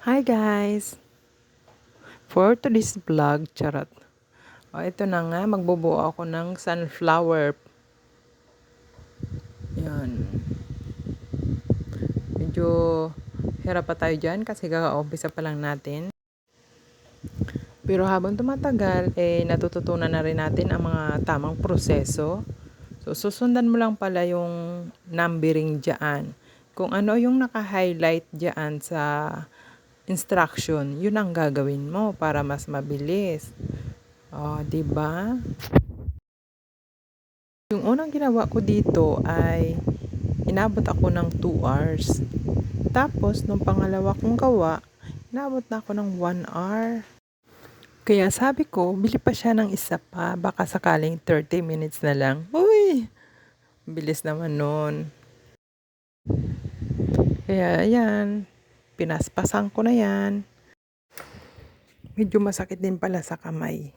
Hi guys! For today's vlog, charot. Ito na nga, magbubuo ako ng sunflower. Yan. Medyo hirap pa tayo dyan kasi kaka-umpisa pa lang natin. Pero habang tumatagal, natututunan na rin natin ang mga tamang proseso. So, susundan mo lang pala yung numbering dyan. Kung ano yung naka-highlight dyan sa instruction, yun ang gagawin mo para mas mabilis. Diba? Yung unang ginawa ko dito ay inabot ako ng 2 hours. Tapos, nung pangalawa kong gawa, inabot na ako ng 1 hour. Kaya sabi ko, bili pa siya ng isa pa. Baka sakaling 30 minutes na lang. Uy! Bilis naman nun. Kaya, ayan. Pinaspasan ko na yan. Medyo masakit din pala sa kamay.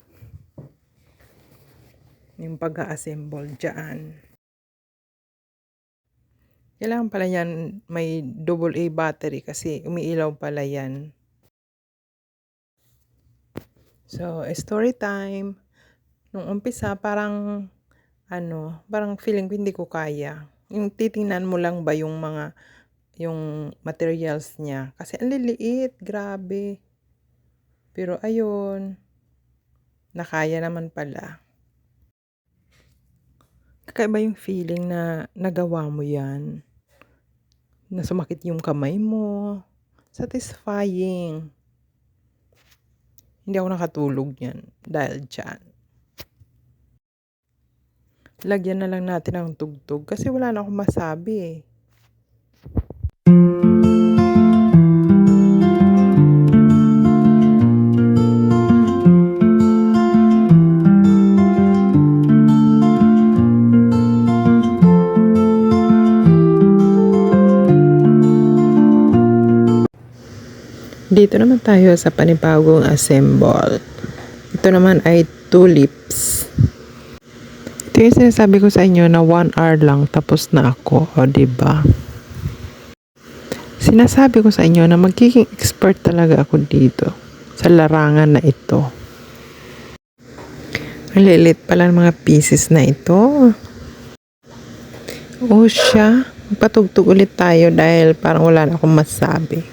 Yung pag-a-assemble dyan. Kailangan pala yan may AA battery kasi umiilaw pala yan. So, story time. Nung umpisa, parang feeling ko hindi ko kaya. Yung titingnan mo lang ba yung materials niya. Kasi ang liliit, grabe. Pero ayun, nakaya naman pala. Kakaiba yung feeling na nagawa mo yan. Na sumakit yung kamay mo. Satisfying. Hindi ako nakatulog yan dahil dyan. Lagyan na lang natin ng tugtog kasi wala na akong masabi eh. Dito naman tayo sa panibagong assemble. Ito naman ay tulips. Ito yung sinasabi ko sa inyo na 1 hour lang tapos na ako. O diba? Sinasabi ko sa inyo na magiging expert talaga ako dito sa larangan na ito. Ang lilit pala ng mga pieces na ito. O siya, magpatugtog ulit tayo dahil parang wala na akong masabi.